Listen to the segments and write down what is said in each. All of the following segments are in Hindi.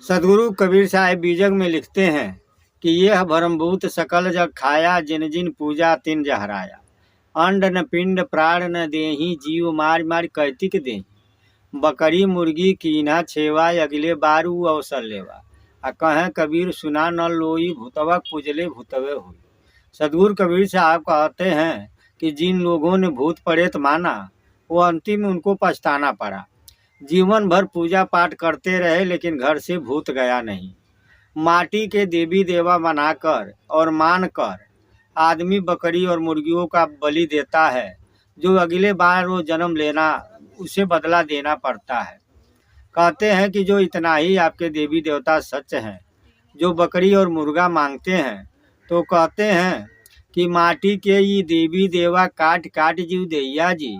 सदगुरु कबीर साहब बीजक में लिखते हैं कि यह भरमभूत सकल जग खाया, जिन जिन पूजा तिन जहराया। अंड न पिंड प्राण न देही, जीव मार मार कैतिक देही। बकरी मुर्गी कीन्हा छेवा, अगले बारू अवसर लेवा। आ कहें कबीर सुना न लोई, भूतवा पूजले भूतवे हुई। सदगुरु कबीर साहब कहते हैं कि जिन लोगों ने भूत प्रेत माना, वो अंतिम में उनको पछताना पड़ा। जीवन भर पूजा पाठ करते रहे लेकिन घर से भूत गया नहीं। माटी के देवी देवा बनाकर और मानकर आदमी बकरी और मुर्गियों का बलि देता है, जो अगले बार वो जन्म लेना उसे बदला देना पड़ता है। कहते हैं कि जो इतना ही आपके देवी देवता सच हैं, जो बकरी और मुर्गा मांगते हैं, तो कहते हैं कि माटी के ये देवी देवा काट काट जीव दैया जी,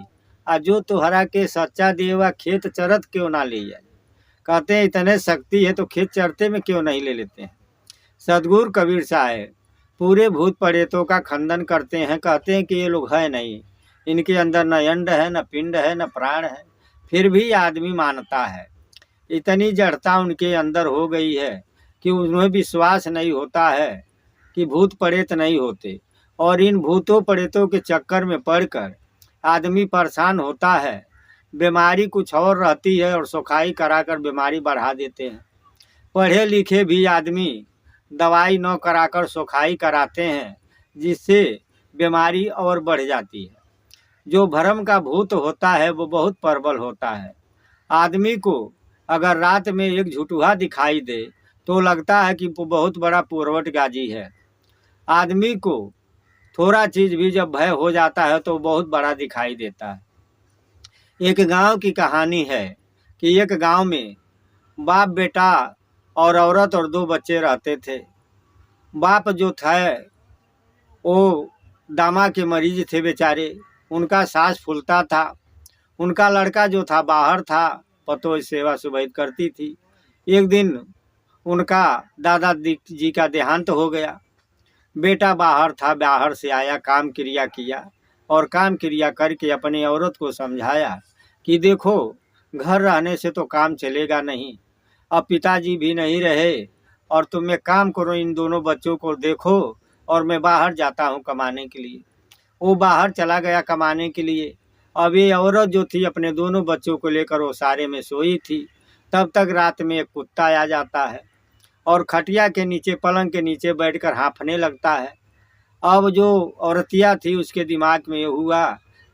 आ जो तुहरा के सच्चा देवा खेत चरत क्यों ना ले जाए। कहते हैं इतने शक्ति है तो खेत चरते में क्यों नहीं ले लेते हैं। सदगुरु कबीर साहब पूरे भूत प्रेतों का खंडन करते हैं। कहते हैं कि ये लोग है नहीं, इनके अंदर न अंड है, न पिंड है, न प्राण है, फिर भी आदमी मानता है। इतनी जड़ता उनके अंदर हो गई है कि उन्हें विश्वास नहीं होता है कि भूत प्रेत नहीं होते, और इन भूतों प्रेतों के चक्कर में पड़कर आदमी परेशान होता है। बीमारी कुछ और रहती है और सुखाई कराकर बीमारी बढ़ा देते हैं। पढ़े लिखे भी आदमी दवाई न कराकर सुखाई कराते हैं, जिससे बीमारी और बढ़ जाती है। जो भरम का भूत होता है वो बहुत प्रबल होता है। आदमी को अगर रात में एक झुटुहा दिखाई दे तो लगता है कि वो बहुत बड़ा पुरवट गाजी है। आदमी को थोड़ा चीज़ भी जब भय हो जाता है तो बहुत बड़ा दिखाई देता है। एक गांव की कहानी है कि एक गांव में बाप बेटा और औरत और 2 बच्चे रहते थे। बाप जो था वो दामा के मरीज थे बेचारे, उनका सांस फूलता था। उनका लड़का जो था बाहर था, पतोह सेवा सुबह करती थी। एक दिन उनका दादा जी का देहांत हो गया। बेटा बाहर था, बाहर से आया, काम क्रिया किया और काम क्रिया करके अपनी औरत को समझाया कि देखो घर रहने से तो काम चलेगा नहीं, अब पिताजी भी नहीं रहे और तुम एक काम करो, इन दोनों बच्चों को देखो और मैं बाहर जाता हूँ कमाने के लिए। वो बाहर चला गया कमाने के लिए। अब ये औरत जो थी अपने दोनों बच्चों को लेकर वो सारे में सोई थी। तब तक रात में एक कुत्ता आ जाता है और खटिया के नीचे पलंग के नीचे बैठकर हाँफने लगता है। अब जो औरतिया थी उसके दिमाग में ये हुआ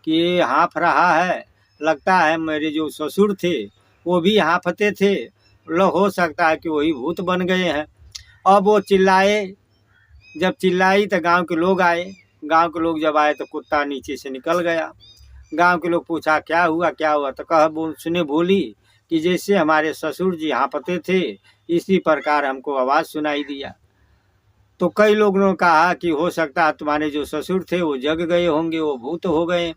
कि ये हाँफ रहा है, लगता है मेरे जो ससुर थे वो भी हाँफते थे, हो सकता है कि वही भूत बन गए हैं। अब वो चिल्लाए, जब चिल्लाई तो गांव के लोग आए। गांव के लोग जब आए तो कुत्ता नीचे से निकल गया। गांव के लोग पूछा क्या हुआ क्या हुआ, तो सुने बोली कि जैसे हमारे ससुर जी हाँफते थे इसी प्रकार हमको आवाज़ सुनाई दिया। तो कई लोगों ने कहा कि हो सकता है तुम्हारे जो ससुर थे वो जग गए होंगे, वो भूत हो गए,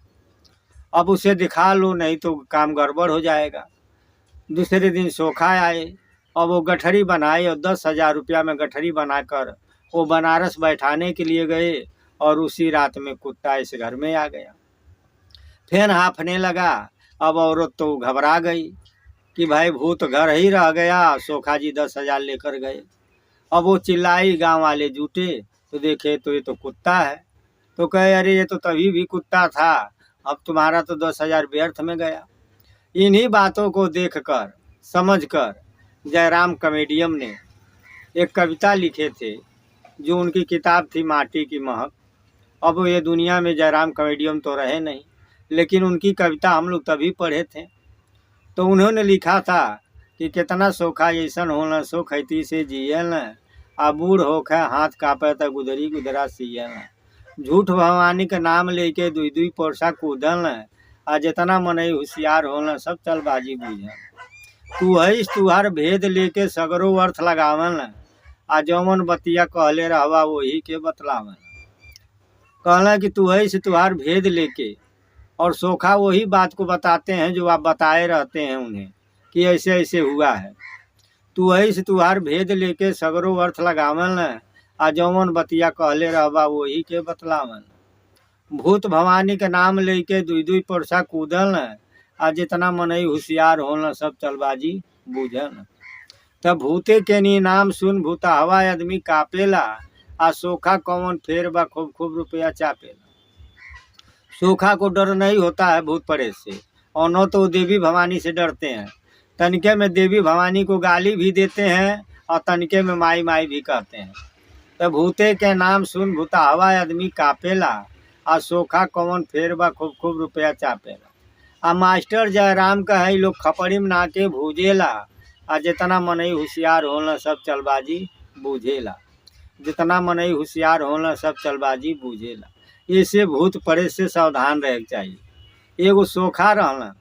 अब उसे दिखा लो नहीं तो काम गड़बड़ हो जाएगा। दूसरे दिन सोखा आए और वो गठरी बनाए और 10,000 रुपया में गठरी बनाकर वो बनारस बैठाने के लिए गए और उसी रात में कुत्ता इस घर में आ गया। फिर हाँफने लगा। अब औरत तो घबरा गई कि भाई भूत घर ही रह गया, सोखा जी 10,000 लेकर गए। अब वो चिल्लाई, गांव वाले जुटे तो देखे तो ये तो कुत्ता है। तो कहे अरे ये तो तभी भी कुत्ता था, अब तुम्हारा तो 10,000 व्यर्थ में गया। इन्हीं बातों को देखकर समझकर जयराम कॉमेडियन ने एक कविता लिखे थे, जो उनकी किताब थी माटी की महक। अब ये दुनिया में जयराम कॉमेडियन तो रहे नहीं, लेकिन उनकी कविता हम लोग तभी पढ़े थे। तो उन्होंने लिखा था कि कितना सोखा ऐसन होना, सो खैती से जियल न, आ बूढ़ होखे हाथ कापे त गुदरी गुदरा सियल न। झूठ भवानी के नाम लेके 2-2 पोरसा कूदल न, आ जितना मनई होशियार होना सब चलबाजी बुझल। तू है तुहार भेद लेके सगरो अर्थ लगावन न, आ जौवन बतिया कहले रहवा वही के बतलावन। कहला कि तू है तुहार भेद लेके, और सोखा वही बात को बताते हैं जो आप बताए रहते हैं उन्हें कि ऐसे ऐसे हुआ है। तू है तुहार भेद लेके सगरो अर्थ लगावन न, आ जौवन बतिया कहले रहवा वही के बतलावन। भूत भवानी के नाम लेके 2-2 पोरसा कूदल न, आ जितना मनई होशियार होना सब चलबाजी बूझल। तब भूते के नी नाम सुन भूता हवा आदमी कापेला, आ सोखा कौन फेर बा खूब खूब रुपया चापेला। सोखा को डर नहीं होता है भूत प्रेत से, और न तो वो देवी भवानी से डरते हैं। तनिके में देवी भवानी को गाली भी देते हैं और तनिके में माई माई भी कहते हैं। तो भूते के नाम सुन भूता हवा आदमी कापेला, आ सोखा कौन फेर बा खूब खूब रुपया चापेला। आ मास्टर जयराम कहे लोग खपड़ी में नाके भूजेला, आ जितना मनई होशियार होला सब चलबाजी बूझेला। जितना मनई होशियार होला सब चलबाजी बूझेला। इससे भूत प्रेत से सावधान रहे के चाहिए। एगो सोखा रहलन,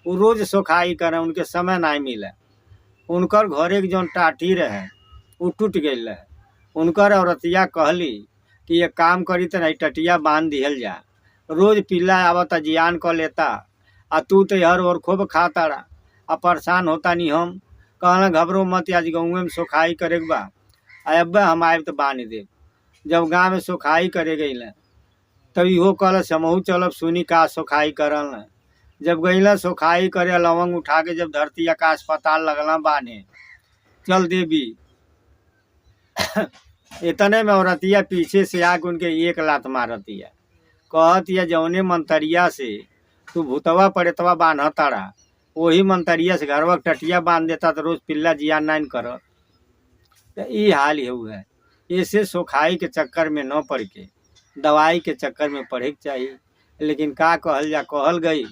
वो रोज सोखाई करे, उनके समय नहीं मिले। उनकर घरे के जौन टाटी रहे वो टूट गई रहे। उनकर औरतिया कहली कि ये काम करी तो नहीं टटिया बांध दिहल जा, रोज पिल्ला आवता जियान क लेता, आ तू तो हर और खूब खाताड़ा, आ परेशान होता नहीं हम। कहना घबरो मत, आज गाँव में सोखाई करे के बा, अब हम आए तो बांध देव। जब गाँव में सोखाई करे गई तब इहो कहल समूह चलब सुनी का सोखाई करल। जब गईला सोखाई करे, लवंग उठा के जब धरती आकाश पाताल लगला बाने, चल देवी। इतने में औरतिया पीछे से आके उनके एक लात मारतिया, कहतिया जौने मंतरिया से तू भूतवा परेतवा बांध ताड़ा, वही मंतरिया से घरवा टटिया बांध देता तो रोज पिल्ला जिया नहीं कर। ये हाल है। ऐसे सोखाई के चक्कर में न पड़ के दवाई के चक्कर में पढ़े के चाहिए। लेकिन का कहल गई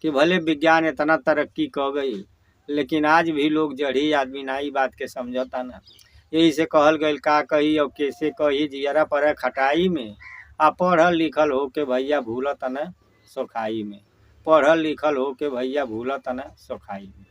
कि भले विज्ञान इतना तरक्की कर गई, लेकिन आज भी लोग जड़ी आदमी ना ई बात के समझता ना। यही से कहल गई का कही और कैसे कही, जियरा पर खटाई में, आ पढ़ल लिखल हो के भैया भूलत न सोखाई में। पढ़ल लिखल हो के भैया भूलत न सोखाई में।